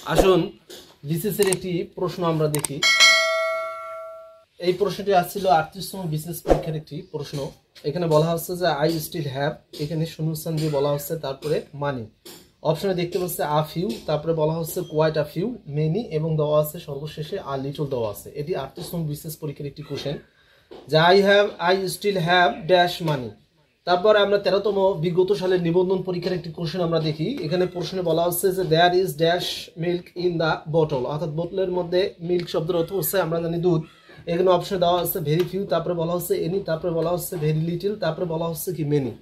আসুন বিসিএস এর একটি প্রশ্ন আমরা দেখি। এই প্রশ্নটি আসছিল 38তম বিসিএস পরীক্ষার একটি প্রশ্ন। এখানে বলা হচ্ছে যে আই স্টিল হ্যাভ, এখানে শূন্যস্থান দিয়ে বলা হচ্ছে, তারপরে মানি। অপশনে দেখতে পাচ্ছে আ ফিউ, তারপরে বলা হচ্ছে কোয়াইট আ ফিউ, মেনি, এবং দেওয়া আছে সর্বশেষে আ লিটল দেওয়া আছে। এটি 38তম বিসিএস পরীক্ষার একটি কোশ্চেন যে I still have dash money. তারপর আমরা 13তম বিগত সালের নিবন্ধন পরীক্ষার একটি কোশ্চেন আমরা দেখি। এখানে প্রশ্নে বলা হচ্ছে যে there is dash milk in the bottle, অর্থাৎ বোতলের মধ্যে মিল্ক শব্দের অর্থ হচ্ছে আমরা জানি দুধ। এখানে অপশনে দেওয়া হচ্ছে ভেরি ফিউ, তারপরে বলা হচ্ছে এনি, তারপরে বলা হচ্ছে ভেরি লিটল, তারপরে বলা হচ্ছে কি মেনি।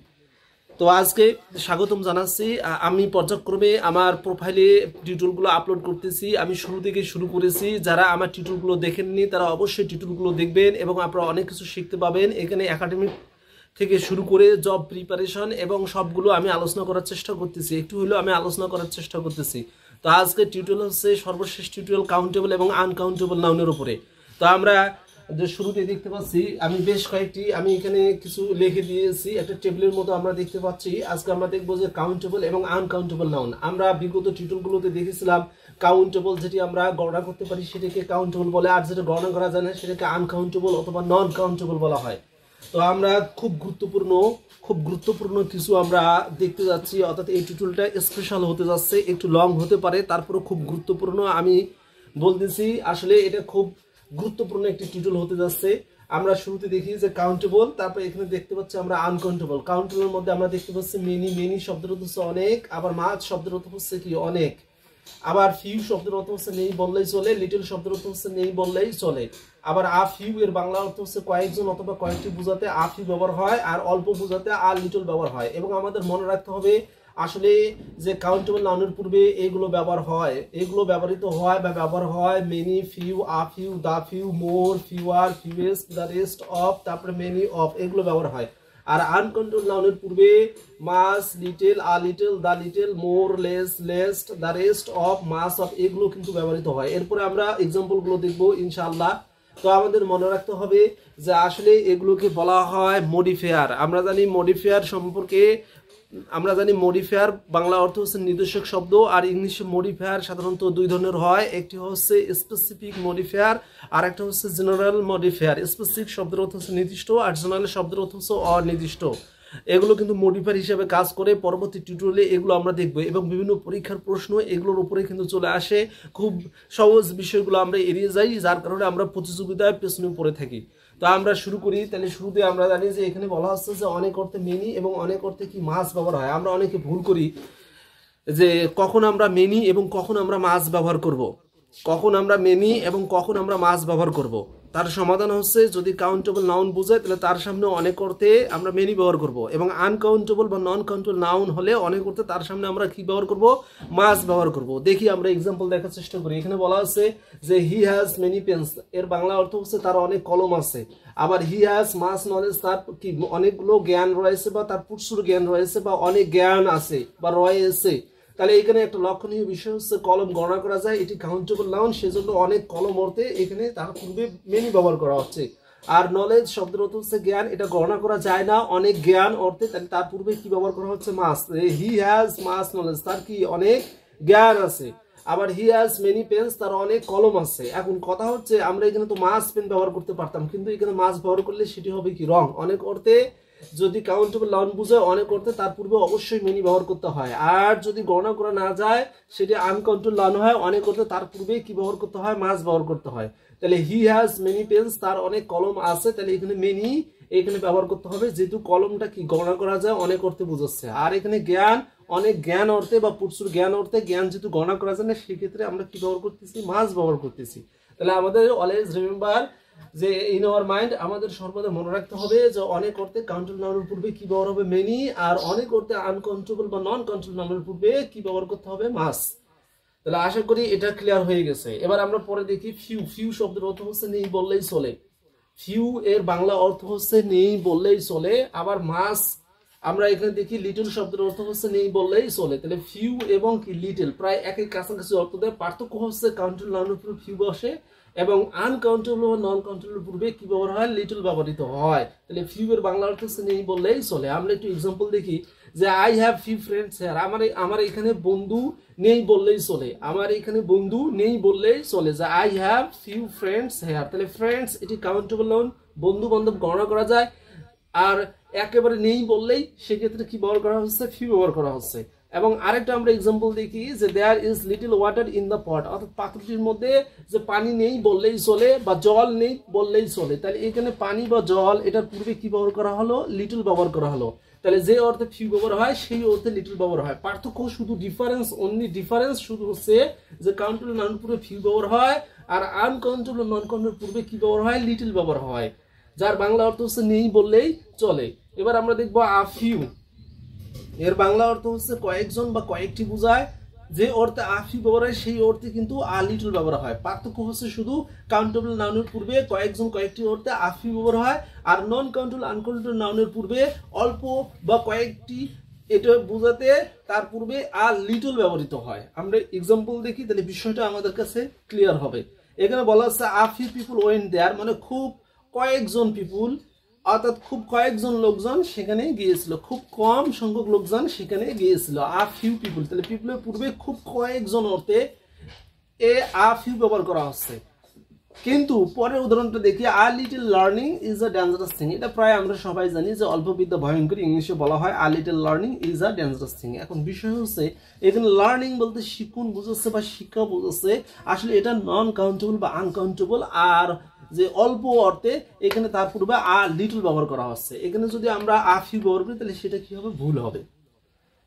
তো আজকে স্বাগতম জানাচ্ছি। আমি পর্যায়ক্রমে আমার প্রোফাইলে টিউটোরিয়ালগুলো আপলোড করতেছি। আমি শুরু থেকে শুরু করেছি। যারা আমার টিউটোরিয়ালগুলো দেখেননি তারা অবশ্যই টিউটোরিয়ালগুলো দেখবেন এবং আপনারা অনেক কিছু শিখতে পাবেন। এখানে একাডেমিক থেকে শুরু করে জব প্রিপারেশন এবং সবগুলো আমি আলোচনা করার চেষ্টা করতেছি, একটু হলেও আমি আলোচনা করার চেষ্টা করতেছি। তো আজকে টিউটোরিয়াল হচ্ছে সর্বশেষ টিউটোরিয়াল কাউন্টেবল এবং আনকাউন্টেবল নাউনের উপরে। তো আমরা যে শুরুতে দেখতে পাচ্ছি আমি বেশ কয়েকটি আমি এখানে কিছু লিখে দিয়েছি একটা টেবিলের মতো আমরা দেখতে পাচ্ছি। আজকে আমরা দেখবো যে কাউন্টেবল এবং আনকাউন্টেবল নাউন। আমরা বিগত টিউটোরিয়ালগুলোতে দেখেছিলাম কাউন্টেবল যেটি আমরা গণনা করতে পারি সেটাকে কাউন্টেবল বলে, আর যেটা গণনা করা যায় না সেটাকে আনকাউন্টেবল অথবা নন কাউন্টেবল বলা হয়। তো আমরা খুব গুরুত্বপূর্ণ কিছু আমরা দেখতে যাচ্ছি, অর্থাৎ এই টিউটোরিয়ালটা স্পেশাল হতে যাচ্ছে, একটু লং হতে পারে, তারপরে খুব গুরুত্বপূর্ণ আমি বলতেছি। আসলে এটা খুব গুরুত্বপূর্ণ একটি টিউটোরিয়াল হতে যাচ্ছে। আমরা শুরুতে দেখি যে কাউন্টেবল, তারপর এখানে দেখতে পাচ্ছি আমরা আনকাউন্টেবল। কাউন্টেবলের মধ্যে আমরা দেখতে পাচ্ছি মেনি, মেনি শব্দের অর্থ হচ্ছে অনেক, আবার মাছ শব্দের অর্থ হচ্ছে কি অনেক, আবার ফিউ শব্দের অর্থ হচ্ছে নেই বললেই চলে, লিটল শব্দের অর্থ হচ্ছে নেই বললেই চলে। আবার আ ফিউ এর বাংলা অর্থ হচ্ছে কয়েকজন অথবা কয়েকটি বোঝাতে আ ফিউ ব্যবহার হয়, আর অল্প বোঝাতে আ লিটল ব্যবহার হয়। এবং আমাদের মনে রাখতে হবে আসলে যে কাউন্টেবল নাউনের পূর্বে এগুলো ব্যবহার হয়, এগুলো ব্যবহৃত হয় বা ব্যবহার হয় many, few, a few, the few, more, fewer, fewest, the rest of, তারপরে মেনি অফ, এগুলো ব্যবহার হয়। আর আনকাউন্টেবল নাউনের পূর্বে much, little, a little, the little, more, less, least, the rest of, much of, এগুলো কিন্তু ব্যবহৃত হয়। এরপরে আমরা এক্সাম্পল গুলো দেখবো ইনশাআল্লাহ। তো আমাদের মনে রাখতে হবে যে আসলে এগুলোকে বলা হয় মডিফায়ার। আমরা জানি মডিফায়ার সম্পর্কে, আমরা জানি মডিফায়ার বাংলা অর্থ হচ্ছে নির্দেশক শব্দ, আর ইংলিশে মডিফায়ার সাধারণত দুই ধরনের হয়। একটি হচ্ছে স্পেসিফিক মডিফায়ার, আর একটা হচ্ছে জেনারেল মডিফায়ার। স্পেসিফিক শব্দের অর্থ হচ্ছে নির্দিষ্ট, আর জেনারেল শব্দের অর্থ হচ্ছে অনির্দিষ্ট। এগুলো কিন্তু মডিফায়ার হিসেবে কাজ করে। পরবর্তী টিউটোরিয়ালে এগুলো আমরা দেখব এবং বিভিন্ন পরীক্ষার প্রশ্ন এগুলোর উপরে কিন্তু চলে আসে। খুব সহজ বিষয়গুলো আমরা এড়িয়ে যাই, যার কারণে আমরা প্রতিযোগিতায় পেছনে পড়ে থাকি। তো আমরা শুরু করি। তাহলে শুরুতে আমরা জানি যে এখানে বলা হচ্ছে যে অনেক অর্থে মেনি এবং অনেক অর্থে কি মাছ ব্যবহার হয়। আমরা অনেকে ভুল করি যে কখন আমরা মেনি এবং কখন আমরা মাছ ব্যবহার করব, কখন আমরা মেনি এবং কখন আমরা মাছ ব্যবহার করব। তার সমাধান হচ্ছে যদি কাউন্টেবল নাউন বোঝায় তাহলে তার সামনে অনেক অর্থে আমরা মেনি ব্যবহার করব, এবং আনকাউন্টেবল বা নন কাউন্টেবল নাউন হলে অনেক অর্থে তার সামনে আমরা কি ব্যবহার করব, মাছ ব্যবহার করব। দেখি আমরা এক্সাম্পল দেখার চেষ্টা করি। এখানে বলা আছে যে হি হ্যাজ মেনি পেন্স, এর বাংলা অর্থ হচ্ছে তার অনেক কলম আছে। আবার হি হ্যাজ মাস নলেজ, তার কি অনেকগুলো জ্ঞান রয়েছে বা তার প্রচুর জ্ঞান রয়েছে বা অনেক জ্ঞান আছে বা রয়েছে। তাহলে এখানে একটা লক্ষণীয় বিষয় হচ্ছে কলম গণনা করা যায়, এটি কাউন্টেবল নাউন, সেজন্য অনেক কলম অর্থে এখানে তার পূর্বে মেনি ব্যবহার করা হচ্ছে। আর নলেজ শব্দের অর্থ হচ্ছে জ্ঞান, এটা গণনা করা যায় না, অনেক জ্ঞান অর্থে, তাহলে তার পূর্বে কি ব্যবহার করা হচ্ছে, মাস। হি হ্যাজ মাস নলেজ, তার কি অনেক জ্ঞান আছে। আবার হি হ্যাজ মেনি পেন্স, তার অনেক কলম আছে। এখন কথা হচ্ছে আমরা এখানে তো মাস পেন ব্যবহার করতে পারতাম, কিন্তু এখানে মাস ব্যবহার করলে সেটি হবে কি রং। অনেক অর্থে যদি কাউন্টেবল নাউন বুঝে অনেক অর্থে তার পূর্বে অবশ্যই মেনি ব্যবহার করতে হয়। আর যদি গণনা করা না যায় সেটি আনকাউন্টেবল নাউন হয়, অনেক অর্থে তার পূর্বে কি ব্যবহার করতে হয়, মাস ব্যবহার করতে হয়। তাহলে হি হ্যাজ মেনি পেন্স, তার অনেক কলম আছে, তাহলে এখানে মেনি এখানে ব্যবহার করতে হবে, যেহেতু কলমটা কি গণনা করা যায় অনেক অর্থে বোঝাচ্ছে। আর এখানে জ্ঞান, অনেক জ্ঞান অর্থে বা প্রচুর জ্ঞান অর্থে, জ্ঞান যেহেতু গণনা করা যায় না সেক্ষেত্রে আমরা কি ব্যবহার করতেছি, মাস ব্যবহার করতেছি। তাহলে আমাদের অলওয়েজ রিমেম্বার যে ইন আওয়ার মাইন্ড আমাদের সর্বদা মনে রাখতে হবে যে অনেক অর্থে কাউন্টেবল নাউনের পূর্বে কি ব্যবহার হবে, মেনি, আর অনেক অর্থে আনকাউন্টেবল বা নন কাউন্টেবল নাউনের পূর্বে কি ব্যবহার করতে হবে, মাস। তাহলে আশা করি এটা ক্লিয়ার হয়ে গেছে। এবার আমরা পরে দেখি ফিউ। ফিউ শব্দের অর্থ হচ্ছে নেই বললেই চলে। ফিউ এর বাংলা অর্থ হচ্ছে নেই বললেই চলে। আবার মাস আমরা এখানে দেখি লিটল শব্দের অর্থ হচ্ছে নেই বললেই চলে। তাহলে ফিউ এবং কি লিটল প্রায় একই কাছাকাছি অর্থ দেয়। পার্থক্য হচ্ছে কাউন্টেবল নাউনের পূর্বে ফিউ বসে এবং আনকাউন্টেবল ও নন কাউন্টেবল পূর্বে কি ব্যবহার হয়, লিটল ব্যবহৃত হয়। তাহলে ফিউ এর বাংলা অর্থ হচ্ছে নেই বললেই চলে। আমরা একটু এক্সাম্পল দেখি যে I have few friends here, আমার এখানে বন্ধু নেই বললেই চলে, আমার এখানে বন্ধু নেই বললেই চলে, যে I have few friends here. তাহলে ফ্রেন্ডস এটি কাউন্টেবল নাউন, বন্ধু বান্ধব গণনা করা যায়। আর একেবারে নেই বললেই সেক্ষেত্রে কি ব্যবহার করা হচ্ছে, ফিউ ব্যবহার করা হচ্ছে। এবং আরেকটা আমরা এক্সাম্পল দেখি যে there is little water in the pot, অর্থাৎ পাত্রটির মধ্যে যে পানি নেই বললেই চলে বা জল নেই বললেই চলে। তাহলে এখানে পানি বা জল এটার পূর্বে কি ব্যবহার করা হলো, লিটল ব্যবহার করা হলো। তাহলে যে অর্থে ফিউ ব্যবহার হয় সেই অর্থে লিটল ব্যবহার হয়। পার্থক্য শুধু ডিফারেন্স, অনলি ডিফারেন্স শুধু হচ্ছে যে কাউন্টেবল নাউনের পূর্বে ফিউ ব্যবহার হয় আর আনকাউন্টেবল নন কাউন্টেবল পূর্বে কি ব্যবহার হয়, লিটল ব্যবহার হয়, যার বাংলা অর্থ হচ্ছে নেই বললেই চলে। এবার আমরা দেখবো আ ফিউ, এর বাংলা অর্থ হচ্ছে কয়েকজন বা কয়েকটি বোঝায়। যে অর্থে আ ফিউ ব্যবহার হয় সেই অর্থে কিন্তু আ লিটল ব্যবহার হয়। পার্থক্য হচ্ছে শুধু কাউন্টেবল নাউনের পূর্বে কয়েকজন কয়েকটি অর্থে আ ফিউ ব্যবহার হয় আর নন কাউন্টেবল আনকাউন্টেবল নাউনের পূর্বে অল্প বা কয়েকটি এটা বোঝাতে তার পূর্বে আ লিটল ব্যবহৃত হয়। আমরা এক্সাম্পল দেখি, তাহলে বিষয়টা আমাদের কাছে ক্লিয়ার হবে। এখানে বলা হচ্ছে a few people went there, মানে খুব কয়েকজন পিপুল, অর্থাৎ খুব কয়েকজন লোকজন সেখানে গিয়েছিল, খুব কম সংখ্যক লোকজন সেখানে গিয়েছিল। আ ফিউ পিপুল, তাহলে পিপুলের পূর্বে খুব কয়েকজন অর্থে এ আ ফিউ ব্যবহার করা হচ্ছে। কিন্তু পরের উদাহরণটা দেখি, a little learning is a dangerous thing. এটা প্রায় আমরা সবাই জানি যে অল্প বিদ্যা ভয়ঙ্কর, ইংলিশে বলা হয় a little learning is a dangerous thing. এখন বিষয় হচ্ছে এখানে লার্নিং বলতে শিখুন বোঝাচ্ছে বা শিক্ষা বোঝাচ্ছে, আসলে এটা নন কাউন্টেবল বা আনকাউন্টেবল। আর যে অল্প অর্থে এখানে তার পূর্বে আ লিটল ব্যবহার করা হচ্ছে। এখানে যদি আমরা আ ফিউ ব্যবহার করি তাহলে সেটা কি হবে, ভুল হবে।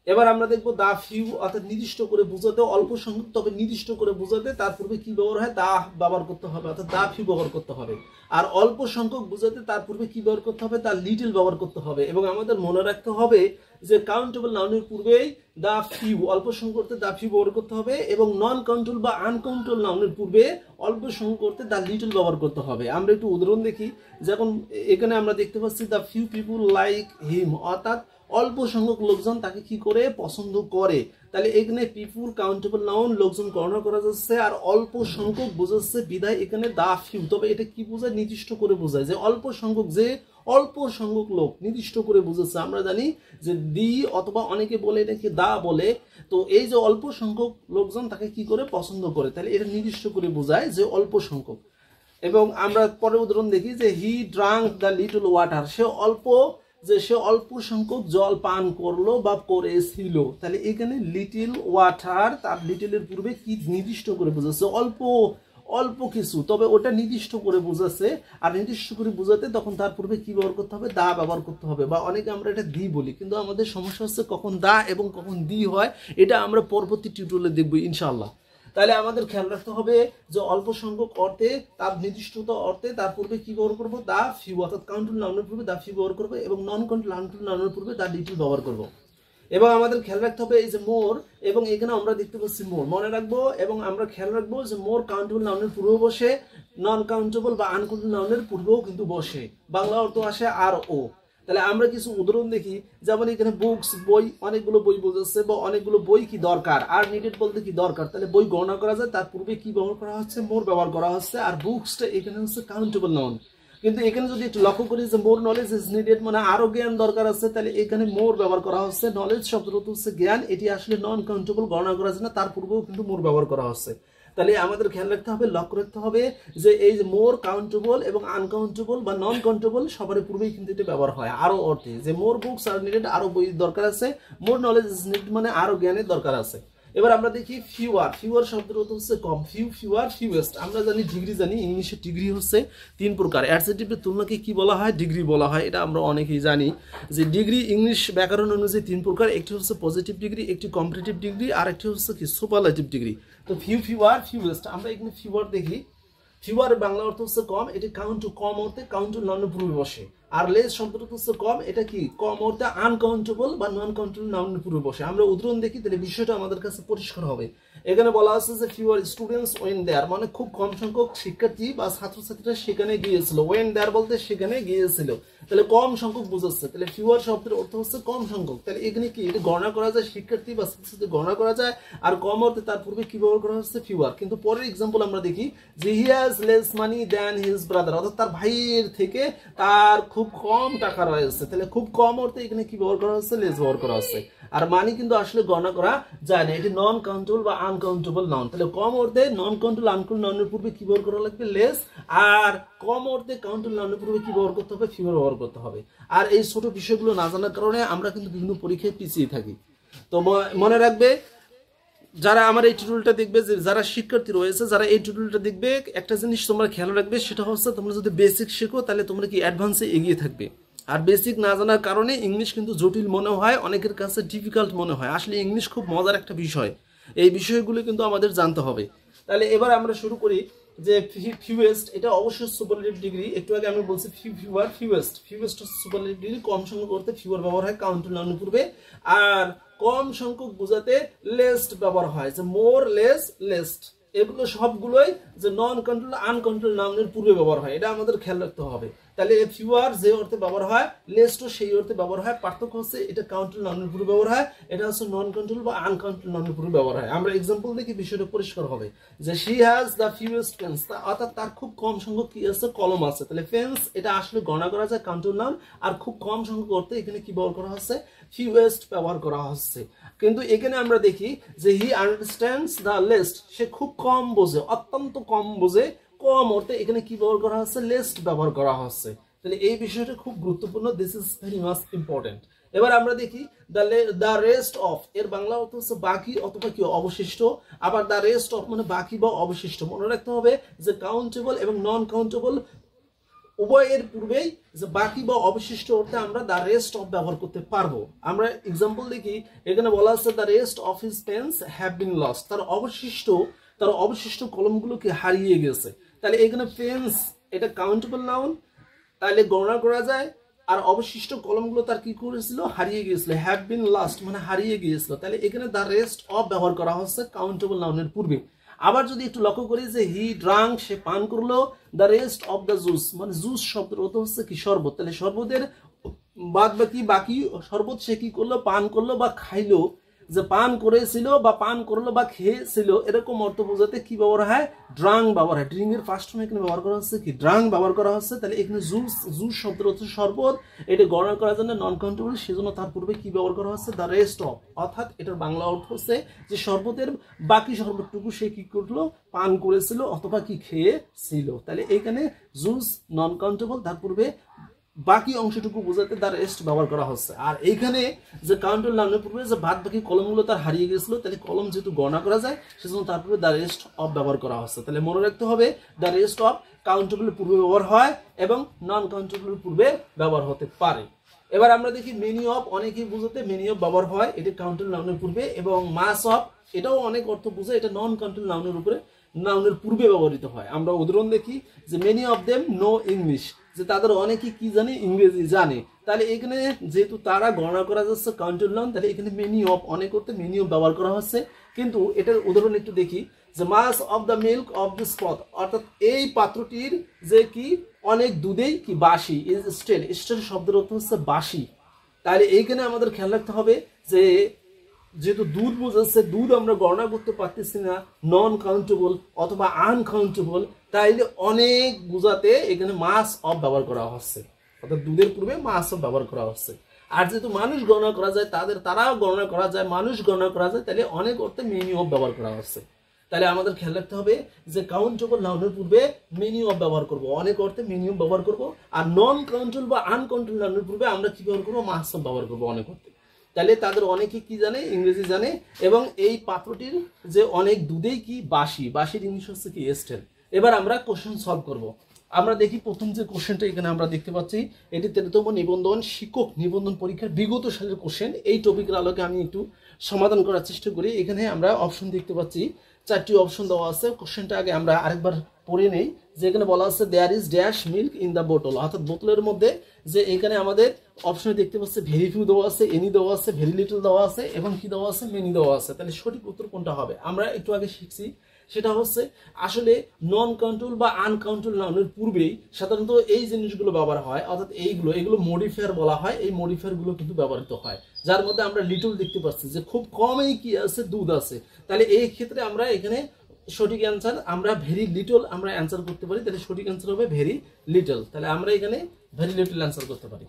এবার আমরা দেখবো দা ফিউ, অর্থাৎ নির্দিষ্ট করে বোঝাতে, অল্প সংখ্যক তবে নির্দিষ্ট করে বোঝাতে তার পূর্বে কি ব্যবহার হয়, দা ব্যবহার করতে হবে, অর্থাৎ দা ফিউ ব্যবহার করতে হবে। আর অল্প সংখ্যক বোঝাতে তার পূর্বে কি ব্যবহার করতে হবে, তার লিটল ব্যবহার করতে হবে। এবং আমাদের মনে রাখতে হবে যে কাউন্টেবল নাউনের পূর্বেই দা ফিউ, অল্প সংখ্যক করতে দা ফিউ ব্যবহার করতে হবে, এবং নন কাউন্টেবল বা আনকাউন্টেবল নাউনের পূর্বে অল্প সংখ্যক করতে দা লিটল ব্যবহার করতে হবে। আমরা একটু উদাহরণ দেখি, যেমন এখানে আমরা দেখতে পাচ্ছি দা ফিউ পিপুল লাইক হিম, অর্থাৎ অল্প সংখ্যক লোকজন তাকে কি করে পছন্দ করে। তাহলে এখানে পিপুল কাউন্টেবল নাউন, লোকজন গণনা করা যাচ্ছে, আর অল্প সংখ্যক বোঝাচ্ছে বিধায় এখানে দা ফিউ। তবে এটা কি বোঝায়, নির্দিষ্ট করে বোঝায় যে অল্প সংখ্যক, যে অল্প সংখ্যক লোক নির্দিষ্ট করে বোঝাচ্ছে। আমরা জানি যে দি অথবা অনেকে বলে এটাকে দা বলে, তো এই যে অল্প সংখ্যক লোকজন তাকে কি করে পছন্দ করে, তাহলে এটা নির্দিষ্ট করে বোঝায় যে অল্প সংখ্যক। এবং আমরা পরে উদাহরণ দেখি যে হি ড্রাঙ্ক দ্য লিটল ওয়াটার, সে অল্প সংখ্যক জল পান করলো বা করেছিল। তাহলে এখানে লিটল ওয়াটার, তার লিটলের পূর্বে কি নির্দিষ্ট করে বোঝাচ্ছে, অল্প কিছু, তবে ওটা নির্দিষ্ট করে বোঝাচ্ছে। আর নির্দিষ্ট করে বোঝাতে তখন তার পূর্বে কি ব্যবহার করতে হবে, দা ব্যবহার করতে হবে। বা অনেকে আমরা এটা দি বলি, কিন্তু আমাদের সমস্যা হচ্ছে কখন দা এবং কখন দি হয়, এটা আমরা পরবর্তী টিউটোরিয়ালে দেখবো ইনশাআল্লাহ। তাহলে আমাদের খেয়াল রাখতে হবে যে অল্প সংখ্যক অর্থে, তার নির্দিষ্টতা অর্থে তার পূর্বে কি ব্যবহার করবো, দা ফিউ, অর্থাৎ কাউন্টেবল নাউনের পূর্বে দা ফিউ ব্যবহার করবো, এবং নন কাউন্টেবল নাউনের পূর্বে দা লিটল ব্যবহার করবো। এবং আমাদের খেয়াল রাখতে হবে এই যে মোর, এবং এখানে আমরা দেখতে পাচ্ছি মোর, মনে রাখবো। এবং আমরা খেয়াল রাখবো যে মোর কাউন্টেবল নাউনের পূর্বেও বসে, নন কাউন্টেবল বা আনকাউন্টেবল নাউনের পূর্বেও কিন্তু বসে, বাংলা অর্থ আসে আর ও। তাহলে আমরা কিছু উদাহরণ দেখি, যেমন এখানে বুকস, বই, অনেকগুলো বই বোঝাচ্ছে বা অনেকগুলো বই কি দরকার, আর নিডেড বলতে কি দরকার। তাহলে বই গণনা করা যায়, তার পূর্বে কি ব্যবহার করা হচ্ছে, মোর ব্যবহার করা হচ্ছে। আর বুকসটা এখানে হচ্ছে কাউন্টেবল নাউন। কিন্তু এখানে যদি একটু লক্ষ্য করি যে মোর নলেজ ইজ নিডেড, মানে আরো জ্ঞান দরকার আছে, তাহলে এখানে মোর ব্যবহার করা হচ্ছে। নলেজ শব্দের অর্থ হচ্ছে জ্ঞান, এটি আসলে নন কাউন্টেবল, গণনা করা যায় না, তার পূর্বেও কিন্তু মোর ব্যবহার করা হচ্ছে। তাহলে আমাদের খেয়াল রাখতে হবে, লক্ষ্য রাখতে হবে যে এই যে মোর কাউন্টেবল এবং আনকাউন্টেবল বা নন কাউন্টেবল সবার পূর্বেই কিন্তু এটা ব্যবহার হয় আরো অর্থে, যে মোর বুকস আর নিডেড, আরো বই দরকার আছে, মোর নলেজ ইজ নিডেড মানে আরো জ্ঞানের দরকার আছে। এবার আমরা দেখি ফিউয়ার, ফিউয়ার শব্দের অর্থ হচ্ছে কম, ফিউয়ার, ফিউয়েস্ট। আমরা জানি ডিগ্রি, জানি ইংলিশে ডিগ্রি হচ্ছে 3 প্রকার। অ্যাডজেক্টিভের তুলনাকে কি বলা হয়, ডিগ্রি বলা হয়। এটা আমরা অনেকেই জানি যে ডিগ্রি ইংলিশ ব্যাকরণ অনুযায়ী 3 প্রকার, একটি হচ্ছে পজিটিভ ডিগ্রি, একটি কম্পারেটিভ ডিগ্রি, আর একটি হচ্ছে কি সুপারলেটিভ ডিগ্রি। তো ফিউয়ার, ফিউয়েস্ট, আমরা এখানে ফিউয়ার দেখি। ফিউয়ার বাংলা অর্থ হচ্ছে কম, এটি কাউন্ট টু, কম অর্থে কাউন্ট টু নাউনের পূর্বে বসে। আর লেস শব্দটা হচ্ছে কম, এটা কি কম অর্থে আনকাউন্টেবল বা নন কাউন্টেবল নাউনের পূর্বে বসে। আমরা উদাহরণ দেখি, তাহলে বিষয়টা আমাদের কাছে পরিষ্কার হবে। এখানে বলা আছে যে ফিউয়ার স্টুডেন্টস ওয়েন দেয়ার, মানে খুব কম সংখ্যক শিক্ষার্থী বা ছাত্রছাত্রীরা সেখানে গিয়েছিল। ওয়েন দেয়ার বলতে সেখানে গিয়েছিল, তাহলে কম সংখ্যক বোঝাচ্ছে। তাহলে ফিউয়ার শব্দের অর্থ হচ্ছে কম সংখ্যক। তাহলে এখানে কি এটা গণনা করা যায়, শিক্ষার্থী বা ছাত্রছাত্রী গণনা করা যায়। আর কম অর্থে তার পূর্বে কি ব্যবহার করা হচ্ছে, ফিউয়ার। কিন্তু পরের এক্সাম্পল আমরা দেখি যে he has less money than his brother, অর্থাৎ তার ভাইয়ের থেকে তার খুব কম টাকা রয়েছে, তাহলে খুব কম অর্থে এখানে কি ব্যবহার করা হচ্ছে, লেস ব্যবহার করা হচ্ছে। আর মানি কিন্তু আসলে গণনা করা যায় না, এটি নন কাউন্টেবল বা আনকাউন্টেবল নাউন। তাহলে কম অর্থে নন কাউন্টেবল আনকাউন্টেবল নাউনের পূর্বে কি ব্যবহার করা লাগবে, লেস। আর কম অর্থে কাউন্টেবল নাউনের পূর্বে কি ব্যবহার করতে হবে, ফিভার ব্যবহার করতে হবে। আর এই ছোট বিষয়গুলো না জানার কারণে আমরা কিন্তু বিভিন্ন পরীক্ষায় পিছিয়ে থাকি। তো মনে রাখবে, যারা আমার এই টিউটোরিয়ালটা দেখবে, যে যারা শিক্ষার্থী রয়েছে, যারা এই টিউটোরিয়ালটা দেখবে, একটা জিনিস তোমরা খেয়াল রাখবে, সেটা হচ্ছে তোমরা যদি বেসিক শেখো তাহলে তোমরা কি অ্যাডভান্সে এগিয়ে থাকবে। আর বেসিক না জানার কারণে ইংলিশ কিন্তু জটিল মনে হয়, অনেকের কাছে ডিফিকাল্ট মনে হয়। আসলে ইংলিশ খুব মজার একটা বিষয়, এই বিষয়গুলো কিন্তু আমাদের জানতে হবে। তাহলে এবার আমরা শুরু করি যে ফিউয়েস্ট, এটা অবশ্যই সুপারলেটিভ ডিগ্রি। একটু আগে আমি বলছি ফিউয়ার, ফিউয়েস্ট সুপারলেটিভ ডিগ্রি। কম সংখ্যক করতে ফিউয়ার ব্যবহার হয় কাউন্টেবল নাউনের পূর্বে। আর কম সংখ্যক বোঝাতে লেস্ট ব্যবহার হয়, যে মোর, লেস, লেস্ট, এগুলো সবগুলোই যে নন কাউন্টেবল আনকাউন্টেবল নাউনের পূর্বে ব্যবহার হয়, এটা আমাদের খেয়াল রাখতে হবে। তাহলে ফিউয়ার যে অর্থে ব্যবহার হয়, লেস্টও সেই অর্থে ব্যবহার হয়। পার্থক্য হচ্ছে এটা কাউন্টেবল নাউনের পূর্বে ব্যবহার হয়, এটা হচ্ছে নন কাউন্টেবল বা আনকাউন্টেবল নাউনের পূর্বে ব্যবহার হয়। আমরা এক্সাম্পল দেখি বিষয়টা পরিষ্কার হবে, যে শি হ্যাজ দ্য ফিউয়েস্ট পেন্স, অর্থাৎ তার খুব কম সংখ্যক কি আছে, কলম আছে। তাহলে পেন্স এটা আসলে গণনা করা যায় কাউন্টেবল নাউন, আর খুব কম সংখ্যক অর্থে এখানে কি ব্যবহার করা হচ্ছে, ফিউয়েস্ট ব্যবহার করা হচ্ছে। কিন্তু এখানে আমরা দেখি যে হি আন্ডারস্ট্যান্ডস দ্য লেস্ট, সে খুব কম বোঝে, অত্যন্ত কম বোঝে। কম অর্থে এখানে কি ব্যবহার করা হচ্ছে, লেস্ট ব্যবহার করা হচ্ছে। তাহলে এই বিষয়টা খুব গুরুত্বপূর্ণ, this is very much important. এবার আমরা দেখি দ্য রেস্ট অফ, এর বাংলা অর্থ হচ্ছে বাকি অথবা কি অবশিষ্ট। আবার দ্য রেস্ট অফ মানে বাকি বা অবশিষ্ট। মনে রাখতে হবে যে কাউন্টেবল এবং নন কাউন্টেবল উভয়ের পূর্বেই যে বাকি বা অবশিষ্ট অর্থে আমরা দ্য রেস্ট অফ ব্যবহার করতে পারবো। আমরা এক্সাম্পল দেখি, এখানে বলা আছে the rest of his pens have been lost, তার অবশিষ্ট কলমগুলোকে হারিয়ে গেছে। তাহলে এখানে পেন্স এটা কাউন্টেবল নাউন, তাহলে গণনা করা যায়। আর অবশিষ্ট কলমগুলো তার কি করেছিল, হারিয়ে গিয়েছিল, হ্যাভ বিন লস্ট মানে হারিয়ে গিয়েছিল। তাহলে এখানে দ্য রেস্ট অফ ব্যবহার করা হচ্ছে কাউন্টেবল নাউনের পূর্বে। আবার যদি একটু লক্ষ্য করি যে হি ড্রাঙ্ক, সে পান করলো, the rest of the juice মানে জুস শব্দের অর্থ হচ্ছে কি, শরবত। তাহলে শরবতের বাদ বাকি শরবত সে কি করলো, পান করলো বা খাইলো। যে পান করেছিল বা পান করলো বা খেয়েছিল, এরকম অর্থ বোঝাতে কি ব্যবহার হয়, ড্রাং ব্যবহার হয়। ড্রিঙ্ক এর ফার্স্ট ফর্ম এখানে ব্যবহার করা হচ্ছে কি, ড্রাং ব্যবহার করা হচ্ছে। তাহলে এখানে জুস শব্দের অর্থ শরবত, এটা গণনা করার জন্য নন কাউন্টেবল, সেজন্য তার পূর্বে কি ব্যবহার করা হচ্ছে, দ্য রেস্ট অফ। অর্থাৎ এটার বাংলা অর্থ হচ্ছে যে শরবতের বাকি শরবতটুকু সে কি করলো, পান করেছিল অথবা কি খেয়েছিল। তাহলে এখানে জুস নন কাউন্টেবল, তার পূর্বে বাকি অংশটুকু বোঝাতে দ্য রেস্ট ব্যবহার করা হচ্ছে। আর এইখানে যে কাউন্টেবল নাউনের পূর্বে যে বাদ বাকি কলমগুলো তার হারিয়ে গেছিল, তাহলে কলম যেহেতু গণনা করা যায়, সেজন্য তার পূর্বে দ্য রেস্ট অফ ব্যবহার করা হচ্ছে। তাহলে মনে রাখতে হবে দ্য রেস্ট অফ কাউন্টেবলের পূর্বে ব্যবহার হয় এবং নন কাউন্টেবলের পূর্বে ব্যবহার হতে পারে। এবার আমরা দেখি মেনি অফ, অনেকেই বুঝতে মেনি অফ ব্যবহার হয়, এটা কাউন্টেবল নাউনের পূর্বে। এবং মাস অফ, এটাও অনেক অর্থ বুঝে, এটা নন কাউন্টেবল নাউনের পূর্বে ব্যবহৃত হয়। আমরা উদাহরণ দেখি যে many of them know English, যে তাদের অনেকে কি জানে, ইংরেজি জানে। তাহলে এখানে যেহেতু তারা গণনা করা যাচ্ছে কাউন্টেবল নাউন, তাহলে এখানে মেনি অফ, অনেক করতে মেনি অফ ব্যবহার করা হচ্ছে। কিন্তু এটার উদাহরণ একটু দেখি যে much of the milk of this pot, অর্থাৎ এই পাত্রটির যে কি অনেক দুধেই কি বাসি, ইজ স্টেল, স্টেল শব্দের অর্থ হচ্ছে বাসি। তাহলে এইখানে আমাদের খেয়াল রাখতে হবে যে যেহেতু দুধ বোঝাচ্ছে, দুধ আমরা গণনা করতে পারতেছি না, নন কাউন্টেবল অথবা আনকাউন্টেবল, তাইলে অনেক বোঝাতে এখানে মাস অফ ব্যবহার করা হচ্ছে, অর্থাৎ দুধের পূর্বে মাস অফ ব্যবহার করা হচ্ছে। আর যেহেতু মানুষ গণনা করা যায়, তারাও গণনা করা যায়, মানুষ গণনা করা যায়, তাহলে অনেক অর্থে মেনি অফ ব্যবহার করা হচ্ছে। তাহলে আমাদের খেয়াল রাখতে হবে যে কাউন্টেবল নাউনের পূর্বে মেনি অফ ব্যবহার করব, অনেক অর্থে মেনি অফ ব্যবহার করব। আর নন কাউন্টেবল বা আনকাউন্টেবল নাউনের পূর্বে আমরা কি ব্যবহার করবো, মাস অফ ব্যবহার করবো অনেক অর্থে। তাহলে তাদের অনেকে কি জানে, ইংরেজি জানে। এবং এই পাত্রটির যে অনেক দুধেই কি বাসি, বাসির ইংলিশ হচ্ছে কি স্টেল। এবার আমরা কোশ্চেন সলভ করব। আমরা দেখি প্রথম যে কোশ্চেনটা এখানে আমরা দেখতে পাচ্ছি, এটি 13তম নিবন্ধন শিক্ষক নিবন্ধন পরীক্ষার বিগত সালের কোশ্চেন। এই টপিকের আলোকে আমি একটু সমাধান করার চেষ্টা করি। এখানে আমরা অপশন দেখতে পাচ্ছি, 4টি অপশন দেওয়া আছে। কোশ্চেনটা আগে আমরা আরেকবার পড়ে নেই। যেখানে বলা আছে there is dash milk in the bottle, অর্থাৎ বোতলের মধ্যে যে এখানে আমাদের অপশনে দেখতে পাচ্ছি ভেরি ফিউ দেওয়া আছে, এনি দেওয়া আছে, ভেরি লিটল দেওয়া আছে এবং কি দেওয়া আছে, মেনি দেওয়া আছে। তাহলে সঠিক উত্তর কোনটা হবে? আমরা একটু আগে শিখছি, সেটা হচ্ছে আসলে নন কাউন্টেবল বা আনকাউন্টেবল নাউনের পূর্বেই সাধারণত এই জিনিসগুলো ব্যবহার হয়, অর্থাৎ এগুলো মডিফায়ার বলা হয়। এই মডিফায়ার গুলো কিন্তু ব্যবহৃত হয়, যার মধ্যে আমরা লিটল দেখতে পাচ্ছি যে খুব কমই কি আছে, দুধ আছে। তাহলে এই ক্ষেত্রে আমরা এখানে সঠিক অ্যান্সার আমরা ভেরি লিটল আমরা অ্যান্সার করতে পারি, তাহলে সঠিক অ্যান্সার হবে ভেরি লিটল। তাহলে আমরা এখানে ভেরি লিটল অ্যান্সার করতে পারি।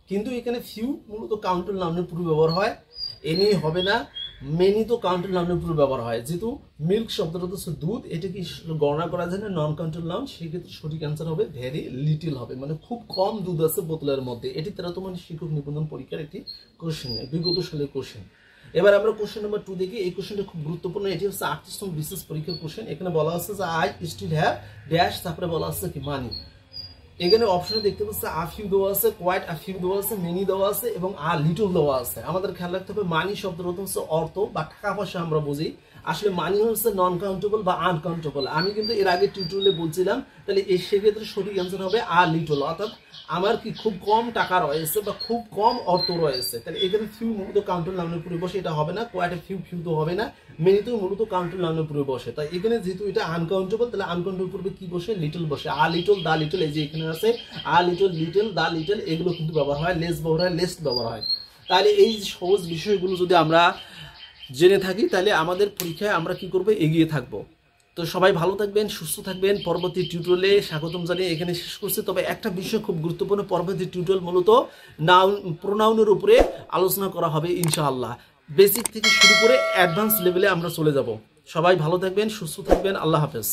কিন্তু এখানে ফিউ মূলত কাউন্টার নাউনের পূর্বে ব্যবহার হয়, এনি হবে না। মেনি তো কাউন্টার নাউনের পূর্বে ব্যবহার হয়, যেহেতু মিল্ক শব্দটা হচ্ছে দুধ, এটা কি গণনা করা যায় না নন কাউন্টার নাউন, সেক্ষেত্রে সঠিক অ্যান্সার হবে ভেরি লিটল হবে, মানে খুব কম দুধ আছে বোতলের মধ্যে। এটি 13তম শিক্ষক নিবন্ধন পরীক্ষার একটি কোশ্চেন, বিগত সালের কোশ্চেন। এবার আমরা কোশ্চেন নাম্বার 2 দেখি। এই কোশ্চেনটা খুব গুরুত্বপূর্ণ, এটি হচ্ছে 38তম বিশেষ পরীক্ষার কোশ্চেন। এখানে বলা হচ্ছে যে আই স্টিল হ্যাভ ড্যাশ, তারপরে বলা হচ্ছে কি মানি। এখানে অপশনে দেখতে পাচ্ছি আ ফিউ দেওয়া আছে, কোয়াইট আ ফিউ দেওয়া আছে, মেনি দেওয়া আছে এবং আ লিটল দেওয়া আছে। আমাদের খেয়াল রাখতে হবে মানি শব্দের অর্থ হচ্ছে অর্থ বা টাকা পয়সা আমরা বুঝি, আসলে মানি হচ্ছে নন কাউন্টেবল বা আনকাউন্টেবল। আমি কিন্তু এর আগে টিউটোরিয়ালে বলছিলাম, তাহলে এই সেক্ষেত্রে সঠিক অ্যান্সার হবে আ লিটল, অর্থাৎ আমার কি খুব কম টাকা রয়েছে বা খুব কম অর্থ রয়েছে। তাহলে এখানে ফিউ মূলত কাউন্টার নাউনের পূর্বে বসে, এটা হবে না। কোয়াইটে ফিউ, ফিউ তো হবে না। মেনিতেও মূলত কাউন্টার নাউনের পূর্বে বসে, তাই এখানে যেহেতু এটা আনকাউন্টেবল, তাহলে আনকাউন্টেবল পূর্বে কি বসে? লিটল বসে। আ লিটল, দা লিটল, এই যে এখানে আছে a little, little, the little, এগুলো কিন্তু ব্যবহার হয়। লেস ব্যবহার হয়, লেস্ট ব্যবহার হয়। তাহলে এই সহজ বিষয়গুলো যদি আমরা জেনে থাকি, তাহলে আমাদের পরীক্ষায় আমরা কি করব? এগিয়ে থাকবো। তো সবাই ভালো থাকবেন, সুস্থ থাকবেন। পরবর্তী টিউটোরিয়ালে স্বাগতম জানিয়ে এখানে শেষ করছি। তবে একটা বিষয় খুব গুরুত্বপূর্ণ, পরবর্তী টিউটোরিয়াল মূলত নাউন প্রোনাউনের উপরে আলোচনা করা হবে ইনশাআল্লাহ। বেসিক থেকে শুরু করে অ্যাডভান্স লেভেলে আমরা চলে যাব। সবাই ভালো থাকবেন, সুস্থ থাকবেন। আল্লাহ হাফেজ।